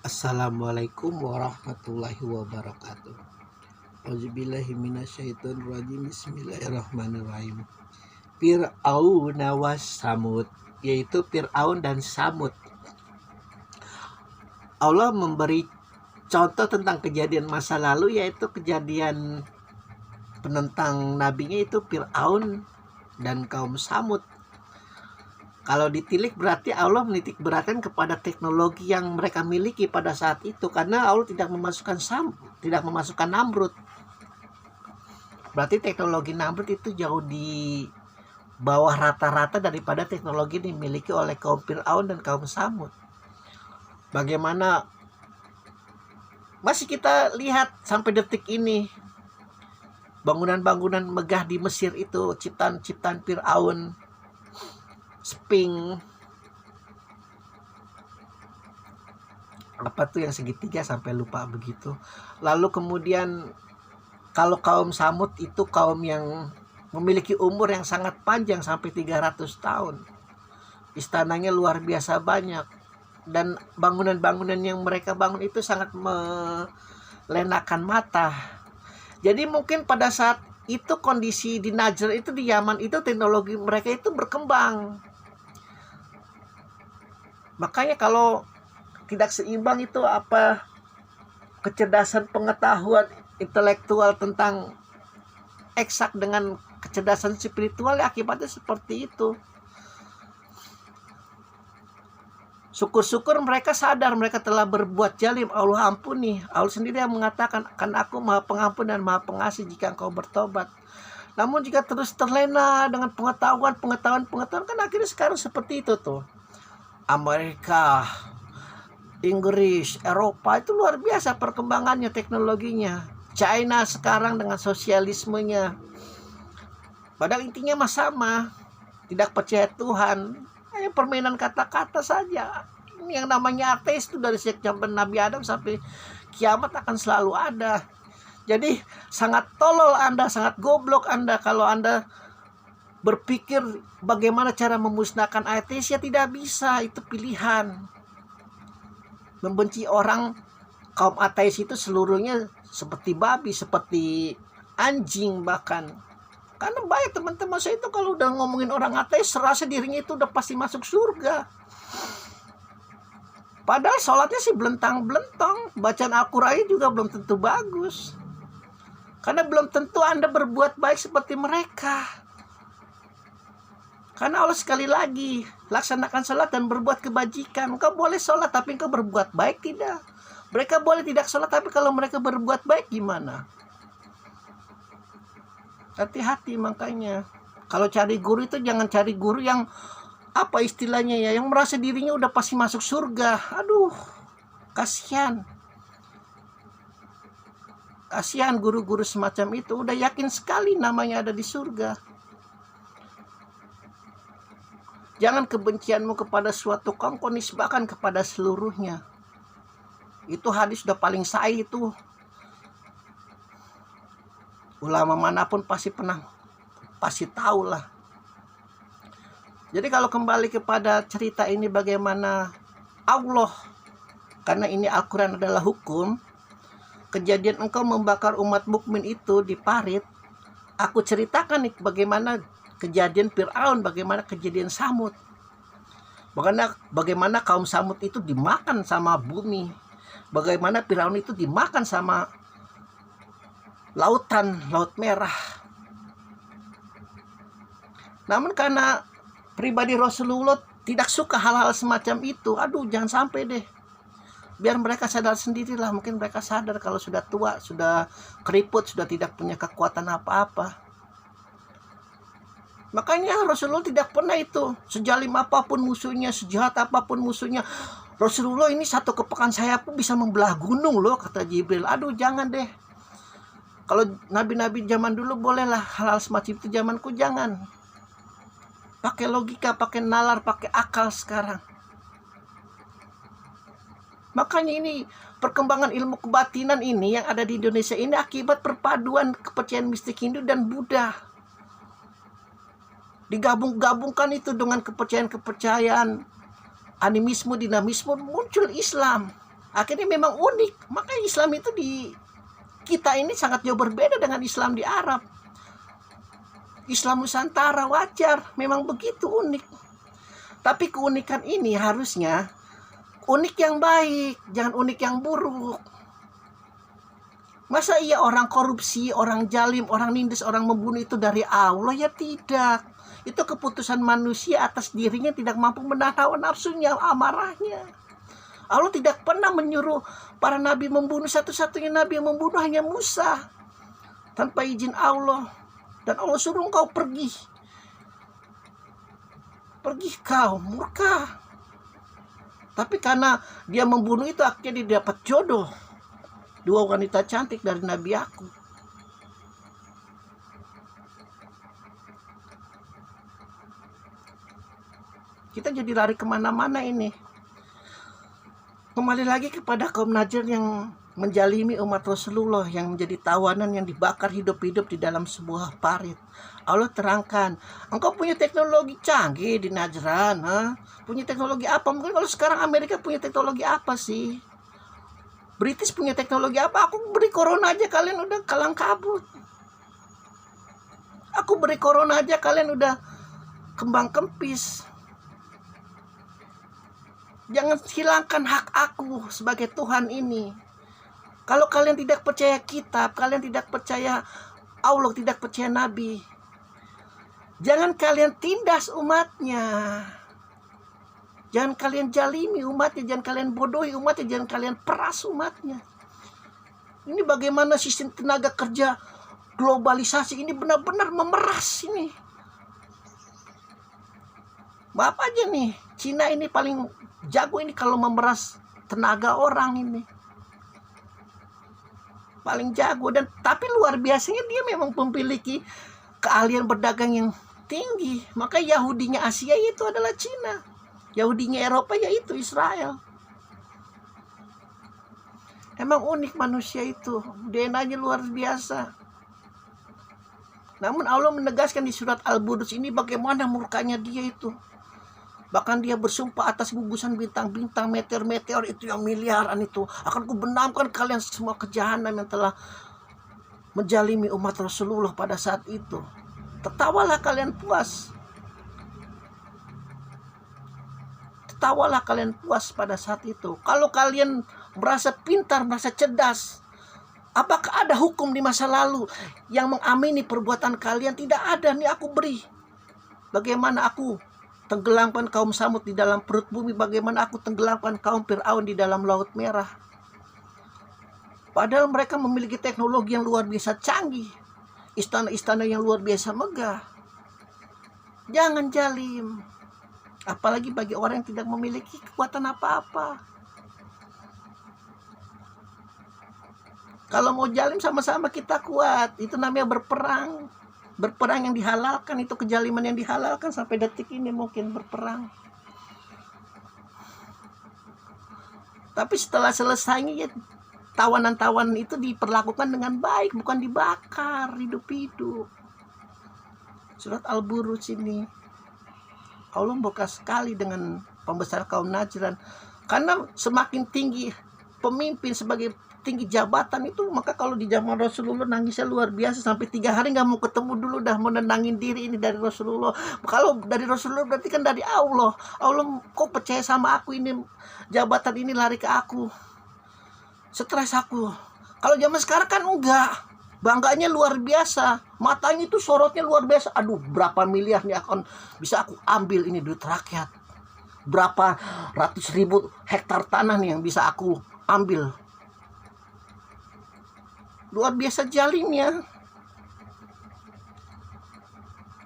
Assalamualaikum warahmatullahi wabarakatuh. Auzubillahiminasyaitonirrajim. Bismillahirrahmanirrahim. Fir'aun was Samud, yaitu Fir'aun dan Samud. Allah memberi contoh tentang kejadian masa lalu, yaitu kejadian penentang nabinya itu Fir'aun dan kaum Samud. Kalau ditilik berarti Allah menitik beratkan kepada teknologi yang mereka miliki pada saat itu, karena Allah tidak memasukkan Namrud. Berarti teknologi Namrud itu jauh di bawah rata-rata daripada teknologi yang dimiliki oleh kaum Fir'aun dan kaum Samud. Bagaimana masih kita lihat sampai detik ini bangunan-bangunan megah di Mesir itu, ciptaan-ciptaan Fir'aun, Sphinx, apa tuh yang segitiga, sampai lupa begitu. Lalu kemudian kalau kaum Samud itu kaum yang memiliki umur yang sangat panjang sampai 300 tahun. Istananya luar biasa banyak, dan bangunan-bangunan yang mereka bangun itu sangat melenakan mata. Jadi mungkin pada saat itu kondisi di Najr itu, di Yaman itu, teknologi mereka itu berkembang. Makanya kalau tidak seimbang itu apa kecerdasan pengetahuan intelektual tentang eksak dengan kecerdasan spiritual, ya akibatnya seperti itu. Syukur-syukur mereka sadar mereka telah berbuat zalim, Allah ampuni. Allah sendiri yang mengatakan, "Kan aku Maha Pengampun dan Maha Pengasih jika engkau bertobat." Namun jika terus terlena dengan pengetahuan, kan akhirnya sekarang seperti itu tuh. Amerika, Inggris, Eropa itu luar biasa perkembangannya teknologinya. China sekarang dengan sosialismenya. Padahal intinya mah sama, tidak percaya Tuhan. Hanya permainan kata-kata saja. Ini yang namanya ateis itu dari sejak zaman Nabi Adam sampai kiamat akan selalu ada. Jadi sangat tolol Anda, sangat goblok Anda kalau Anda berpikir bagaimana cara memusnahkan ateis. Ya tidak bisa, itu pilihan. Membenci orang, kaum ateis itu seluruhnya seperti babi, seperti anjing bahkan. Karena baik teman-teman saya itu kalau udah ngomongin orang ateis, serasa dirinya itu udah pasti masuk surga. Padahal sholatnya sih belentang-belentang, bacaan Al-Quran juga belum tentu bagus. Karena belum tentu Anda berbuat baik seperti mereka. Karena Allah sekali lagi, laksanakan sholat dan berbuat kebajikan. Engkau boleh sholat tapi engkau berbuat baik tidak. Mereka boleh tidak sholat tapi kalau mereka berbuat baik gimana? Hati-hati makanya. Kalau cari guru itu jangan cari guru yang apa istilahnya ya, yang merasa dirinya udah pasti masuk surga. Aduh, kasihan. Kasihan guru-guru semacam itu, udah yakin sekali namanya ada di surga. Jangan kebencianmu kepada suatu kaum kau nisbahkan kepada seluruhnya. Itu hadis udah paling sahih itu. Ulama manapun pasti tahu lah. Jadi kalau kembali kepada cerita ini bagaimana Allah, karena ini Al-Quran adalah hukum, kejadian engkau membakar umat mukmin itu di parit, aku ceritakan nih bagaimana kejadian Fir'aun, bagaimana kejadian Samud. Bagaimana kaum Samud itu dimakan sama bumi. Bagaimana Fir'aun itu dimakan sama lautan, Laut Merah. Namun karena pribadi Rasulullah tidak suka hal-hal semacam itu, aduh jangan sampai deh. Biar mereka sadar sendirilah, mungkin mereka sadar kalau sudah tua, sudah keriput, sudah tidak punya kekuatan apa-apa. Makanya Rasulullah tidak pernah itu, sejalim apapun musuhnya, sejahat apapun musuhnya, Rasulullah ini satu kepekan saya pun bisa membelah gunung loh, kata Jibril. Aduh jangan deh. Kalau nabi-nabi zaman dulu bolehlah, hal-hal semacam itu zamanku jangan. Pakai logika, pakai nalar, pakai akal sekarang. Makanya ini perkembangan ilmu kebatinan ini yang ada di Indonesia ini akibat perpaduan kepercayaan mistik Hindu dan Buddha. Digabung-gabungkan itu dengan kepercayaan-kepercayaan animisme, dinamisme, muncul Islam. Akhirnya memang unik. Makanya Islam itu di kita ini sangat jauh berbeda dengan Islam di Arab. Islam Nusantara wajar, memang begitu unik. Tapi keunikan ini harusnya unik yang baik, jangan unik yang buruk. Masa iya orang korupsi, orang jalim, orang nindas, orang membunuh itu dari Allah? Ya tidak. Itu keputusan manusia atas dirinya tidak mampu menahan hawa nafsunya, amarahnya. Allah tidak pernah menyuruh para nabi membunuh. Satu-satunya nabi yang membunuh hanya Musa tanpa izin Allah. Dan Allah suruh engkau pergi. Pergi kau, murka. Tapi karena dia membunuh itu, akhirnya dia dapat jodoh. 2 wanita cantik dari Nabi aku. Kita jadi lari kemana-mana ini. Kembali lagi kepada kaum Najran yang menjalimi umat Rasulullah, yang menjadi tawanan, yang dibakar hidup-hidup di dalam sebuah parit. Allah terangkan, engkau punya teknologi canggih di Najran, punya teknologi apa? Mungkin kalau sekarang Amerika punya teknologi apa sih? British punya teknologi apa? Aku beri corona aja kalian udah kalang kabut. Aku beri corona aja kalian udah kembang kempis. Jangan hilangkan hak aku sebagai Tuhan ini. Kalau kalian tidak percaya kitab, kalian tidak percaya Allah, tidak percaya Nabi, jangan kalian tindas umatnya. Jangan kalian jalimi umatnya, jangan kalian bodohi umatnya, jangan kalian peras umatnya. Ini bagaimana sistem tenaga kerja globalisasi ini benar-benar memeras ini. Maaf aja nih, Cina ini paling jago ini kalau memeras tenaga orang ini. Paling jago, dan tapi luar biasanya dia memang memiliki keahlian berdagang yang tinggi. Maka Yahudinya Asia itu adalah Cina, Yahudinya Eropa yaitu Israel. Emang unik manusia itu, DNA-nya luar biasa. Namun Allah menegaskan di surat Al-Burj ini bagaimana murkanya dia itu. Bahkan dia bersumpah atas gugusan bintang-bintang, meteor-meteor itu yang miliaran itu. Akan kubenamkan kalian semua ke jahanam yang telah menjalimi umat Rasulullah pada saat itu. Tertawalah kalian puas. Tertawalah kalian puas pada saat itu. Kalau kalian merasa pintar, merasa cerdas, apakah ada hukum di masa lalu yang mengamini perbuatan kalian? Tidak ada. Nih aku beri. Bagaimana aku tenggelamkan kaum Samud di dalam perut bumi, bagaimana aku tenggelamkan kaum Fir'aun di dalam Laut Merah. Padahal mereka memiliki teknologi yang luar biasa canggih, istana-istana yang luar biasa megah. Jangan jalim, apalagi bagi orang yang tidak memiliki kekuatan apa-apa. Kalau mau jalim sama-sama kita kuat, itu namanya berperang. Berperang yang dihalalkan, itu kejaliman yang dihalalkan sampai detik ini mungkin berperang. Tapi setelah selesainya ya, tawanan-tawanan itu diperlakukan dengan baik, bukan dibakar hidup-hidup. Surat Al-Buruj ini Allah membuka sekali dengan pembesar kaum Najran. Karena semakin tinggi pemimpin sebagai tinggi jabatan itu, maka kalau di zaman Rasulullah nangisnya luar biasa, sampai 3 hari nggak mau ketemu dulu, dah menenangin diri ini dari Rasulullah. Kalau dari Rasulullah berarti kan dari Allah. Allah kok percaya sama aku, ini jabatan ini lari ke aku, stres aku. Kalau zaman sekarang kan enggak, bangganya luar biasa, matanya itu sorotnya luar biasa. Aduh, berapa miliar nih akan bisa aku ambil, ini duit rakyat, berapa ratus ribu hektar tanah nih yang bisa aku ambil. Luar biasa jalimnya.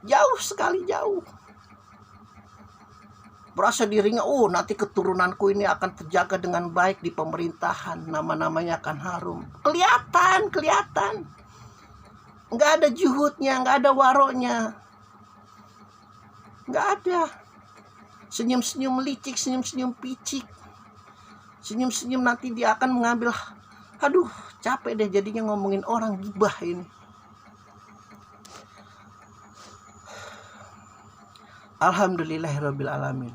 Jauh sekali, jauh. Berasa dirinya, oh nanti keturunanku ini akan terjaga dengan baik di pemerintahan, nama-namanya akan harum. Kelihatan. Nggak ada juhudnya, nggak ada waroknya. Nggak ada. Senyum-senyum licik, senyum-senyum picik. Senyum-senyum nanti dia akan mengambil. Aduh, capek deh jadinya ngomongin orang, gibah ini. Alhamdulillahirabbil alamin.